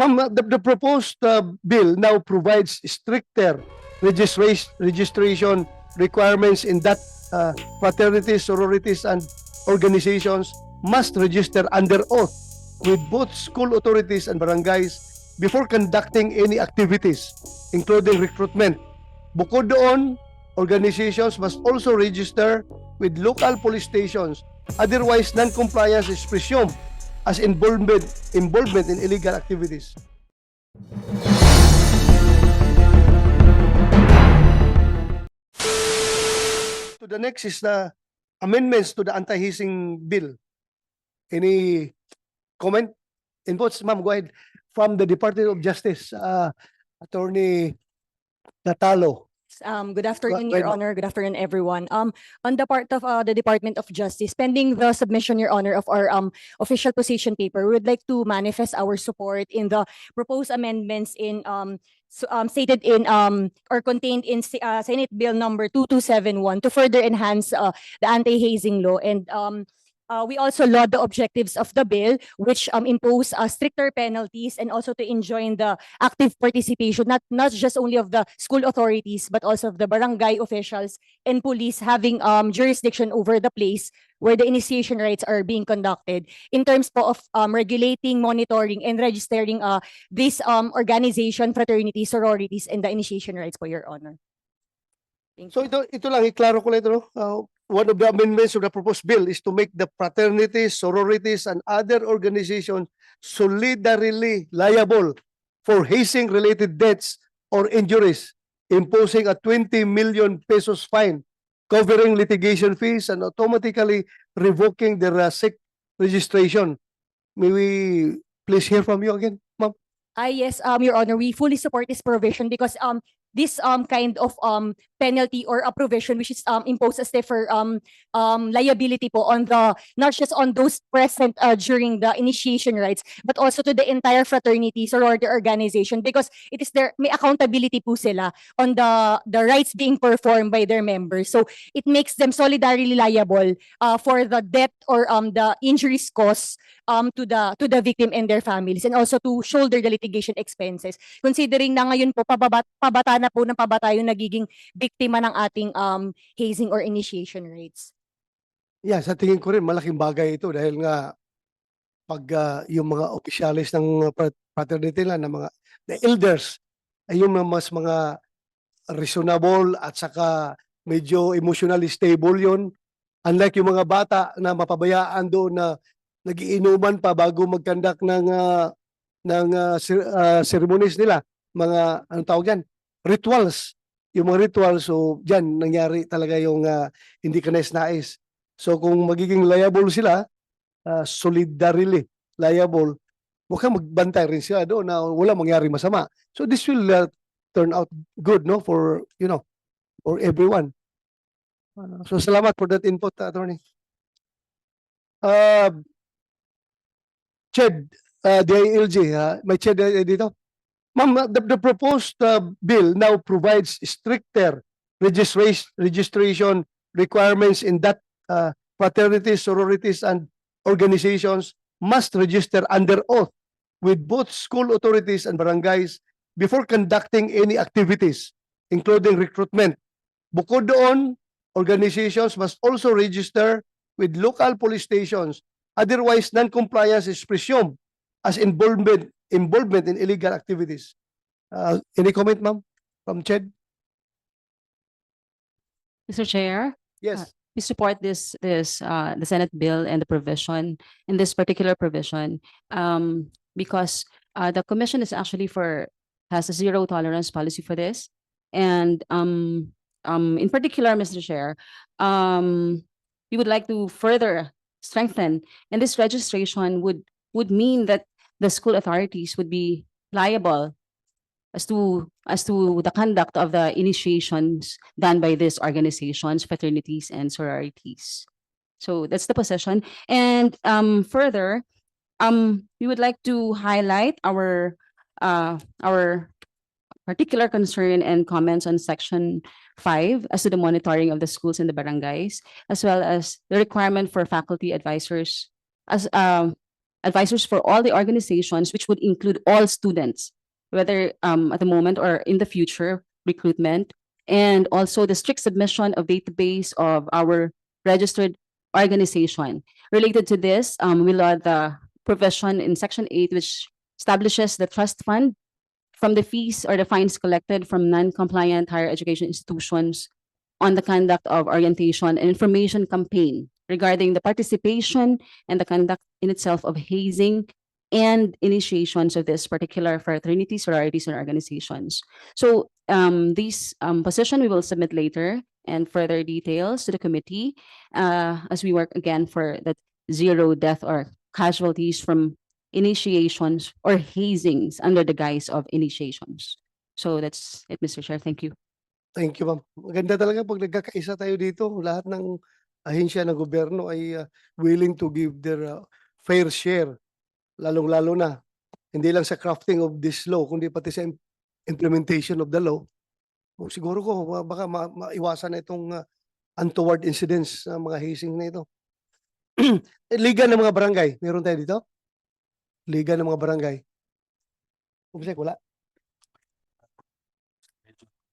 Ma'am, the proposed bill now provides stricter registration requirements in that fraternities, sororities, and organizations must register under oath with both school authorities and barangays before conducting any activities, including recruitment. Bukod doon, organizations must also register with local police stations. Otherwise, non-compliance is presumed as involvement in illegal activities. To the next is the amendments to the anti-hazing bill. Any comment? Inputs, ma'am, go ahead. From the Department of Justice, Attorney Natalo. Good afternoon, Go ahead, Your Honor. Good afternoon, everyone. On the part of the Department of Justice, pending the submission, Your Honor, of our official position paper, we would like to manifest our support in the proposed amendments in stated in or contained in Senate Bill number 2271 to further enhance the anti-hazing law, and we also laud the objectives of the bill, which impose stricter penalties and also to enjoin the active participation, not just only of the school authorities, but also of the barangay officials and police having jurisdiction over the place where the initiation rites are being conducted, in terms po of regulating, monitoring, and registering these organization, fraternities, sororities, and the initiation rites, po, Your Honor. Thank So you. ito lang, iklaro ko lang ito. One of the amendments of the proposed bill is to make the fraternities, sororities, and other organizations solidarily liable for hazing-related deaths or injuries, imposing a 20 million pesos fine, covering litigation fees, and automatically revoking their SIC registration. May we please hear from you again, ma'am? Yes, Your Honor, we fully support this provision because this kind of penalty or a provision which is imposed as for liability po on the not just on those present during the initiation rites, but also to the entire fraternity, sorority organization, because it is their may accountability po sila on the rites being performed by their members. So it makes them solidarily liable for the death or the injuries caused to the victim and their families, and also to shoulder the litigation expenses. Considering na ngayon po pabata na po ng pabata yung nagiging biktima ng ating hazing or initiation rates. Yeah, sa tingin ko rin malaking bagay ito dahil nga pag yung mga opisyalis ng fraternity na mga the elders ay yung mga reasonable at saka medyo emotionally stable yon, unlike yung mga bata na mapabayaan doon na nagiinuman pa bago mag-conduct ng ceremonies nila, mga anong tawag yan, rituals, yung mga rituals. So diyan nangyari talaga yung hindi ka nais. So kung magiging liable sila, solidarily liable, mukhang magbantay rin sila doon na wala mangyari masama. So this will turn out good, no, for for everyone. So salamat for that input, Attorney. Ched, DILG, may Ched dito. Ma'am, the proposed bill now provides stricter registration requirements in that fraternities, sororities, and organizations must register under oath with both school authorities and barangays before conducting any activities, including recruitment. Bukod doon, organizations must also register with local police stations. Otherwise, non-compliance is presumed as involvement in illegal activities. Any comment, ma'am, from Ched? Mr. Chair, Yes. we support the Senate bill and the provision in this particular provision because the commission is actually has a zero tolerance policy for this, and in particular, Mr. Chair, we would like to further strengthen, and this registration would mean that the school authorities would be liable as to the conduct of the initiations done by these organizations, fraternities, and sororities. So that's the position. And further, we would like to highlight our particular concern and comments on Section 5 as to the monitoring of the schools and the barangays, as well as the requirement for faculty advisors as advisors for all the organizations, which would include all students, whether at the moment or in the future recruitment, and also the strict submission of database of our registered organization. Related to this, we'll add the provision in Section 8, which establishes the trust fund from the fees or the fines collected from non-compliant higher education institutions on the conduct of orientation and information campaign regarding the participation and the conduct in itself of hazing and initiations of this particular fraternities, sororities, and organizations. So these position we will submit later and further details to the committee as we work again for that zero death or casualties from initiations or hazings under the guise of initiations. So that's it, Mr. Chair. Thank you. Thank you, ma'am. Maganda talaga pag nagkakaisa tayo dito, lahat ng ahensya ng gobyerno ay willing to give their fair share, lalong-lalo na hindi lang sa crafting of this law, kundi pati sa implementation of the law. Siguro ko baka maiwasan na itong untoward incidents sa mga hazing na ito. Liga ng mga barangay, meron tayo dito? Liga ng mga barangay. Wala.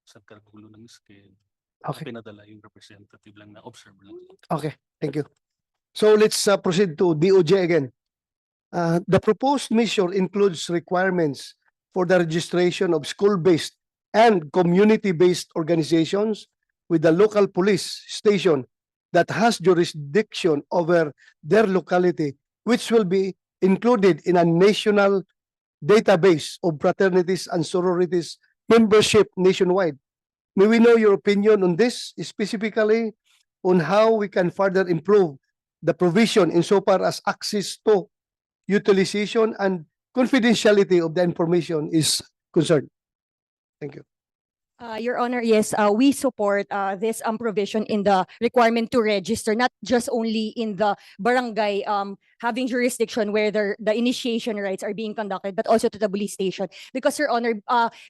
Sa kalgulo ng scale. Okay. Pinadala yung representative lang na observer lang. Okay, thank you. So let's proceed to DOJ again. The proposed measure includes requirements for the registration of school-based and community-based organizations with the local police station that has jurisdiction over their locality, which will be included in a national database of fraternities and sororities membership nationwide. May we know your opinion on this, specifically on how we can further improve the provision insofar as access to, utilization, and confidentiality of the information is concerned? Thank you. Your Honor, yes, we support this provision in the requirement to register, not just only in the barangay having jurisdiction where the initiation rites are being conducted, but also to the police station. Because, Your Honor,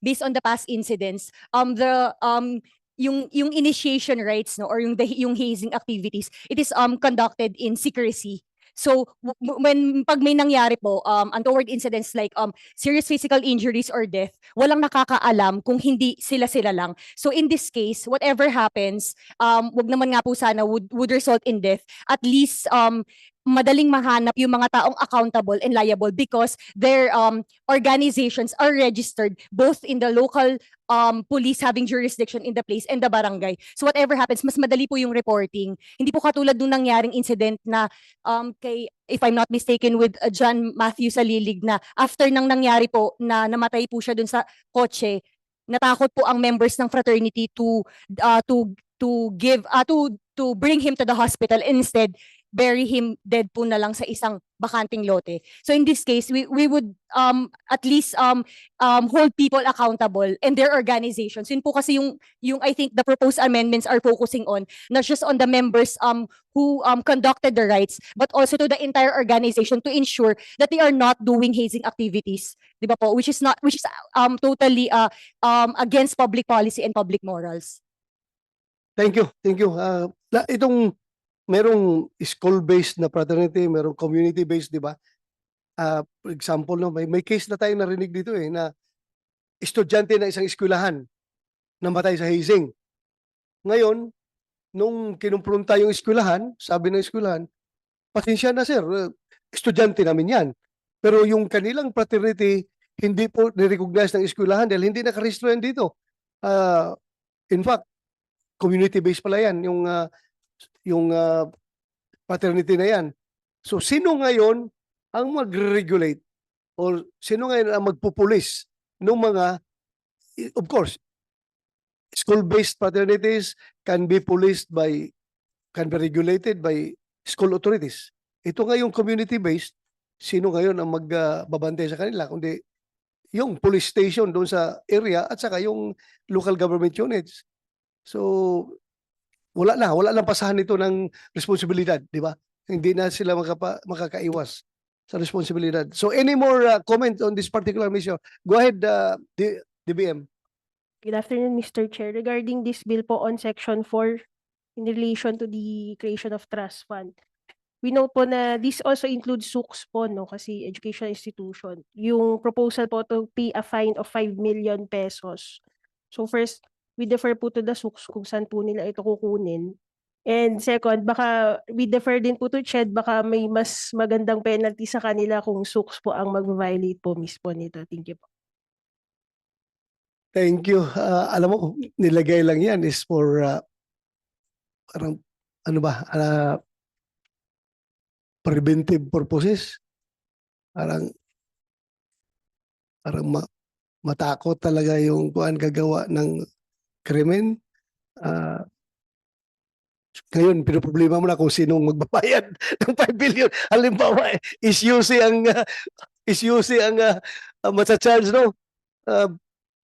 based on the past incidents, yung initiation rites, no, or yung hazing activities, it is conducted in secrecy. So pag may nangyari po untoward incidents like serious physical injuries or death, walang nakakaalam kung hindi sila lang. So in this case, whatever happens, wag naman nga po sana would result in death. At least madaling mahanap yung mga taong accountable and liable because their organizations are registered both in the local police having jurisdiction in the place and the barangay. So whatever happens, mas madali po yung reporting. Hindi po katulad nung nangyaring incident na kay, if I'm not mistaken, with John Matthew Salilig na after nang nangyari po na namatay po siya dun sa kotse, natakot po ang members ng fraternity to bring him to the hospital. Instead, bury him dead po na lang sa isang bakanting lote. So in this case, we would at least hold people accountable and their organizations. Yun po kasi yung I think the proposed amendments are focusing on, not just on the members who conducted the rites, but also to the entire organization to ensure that they are not doing hazing activities, di ba po? Which is totally against public policy and public morals. Thank you. Thank you. Itong merong school-based na fraternity, merong community-based, di ba? For example, no, may case na tayo narinig dito na estudyante ng isang eskwelahan namatay sa hazing. Ngayon, nung kinumpronta yung eskwelahan, sabi ng eskwelahan, pasensya na sir, estudyante namin yan. Pero yung kanilang fraternity, hindi po nirecognize ng eskwelahan dahil hindi nakarehistro yan dito. In fact, community-based pala yan, yung fraternity na yan. So, sino ngayon ang mag-regulate or sino ngayon ang magpupulis ng mga, of course, school-based fraternities can be regulated by school authorities. Ito ngayong community-based, sino ngayon ang magbabantay sa kanila? Kundi yung police station doon sa area at saka yung local government units. So, wala lang pasahan ito ng responsibilidad, di ba? Hindi na sila makakaiwas sa responsibilidad. So any more comment on this particular measure? Go ahead, DBM. Good afternoon, Mr. Chair. Regarding this bill po on Section 4 in relation to the creation of trust fund, we know po na this also includes SUKS po, no, kasi educational institution. Yung proposal po to pay a fine of 5 million pesos. So first, we defer po to the SUKS kung saan po nila ito kukunin. And second, baka we defer din po to CHED, baka may mas magandang penalty sa kanila kung SUKS po ang mag-violate po mismo nito. Thank you po. Thank you. Alam mo, nilagay lang yan is for parang ano ba, preventive purposes. Parang matakot talaga yung kuan gagawa ng krimen. Ngayon, pinoproblema mo na kung sinong magbabayad ng 5 billion. Halimbawa, is UC ang matcha-charge, no?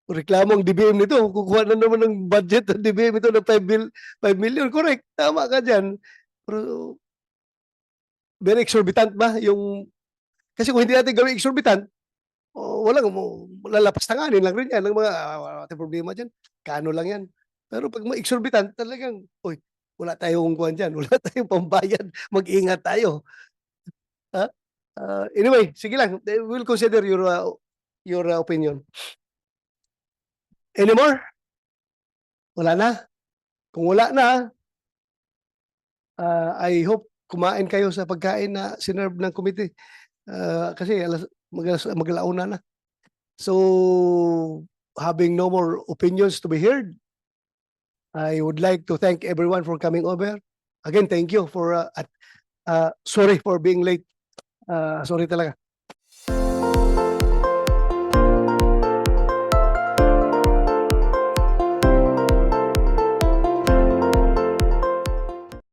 Reklamo ang DBM nito. Kukuha na naman ng budget ng DBM ito ng 5 million. Correct. Tama ka dyan. Pero, very exorbitant ba? Kasi kung hindi natin gawing exorbitant, lalapas tanganin lang rin yan. Ng mga, ating problema dyan. Kano lang yan. Pero pag ma-exorbitant, talagang, wala tayong kuhan dyan. Wala tayong pambayad. Mag-ingat tayo. Anyway, sige lang. We'll consider your opinion. Any more? Wala na? Kung wala na, I hope kumain kayo sa pagkain na sinerve ng committee. Kasi magalauna na. So, having no more opinions to be heard, I would like to thank everyone for coming over. Again, thank you for, sorry for being late. Sorry talaga.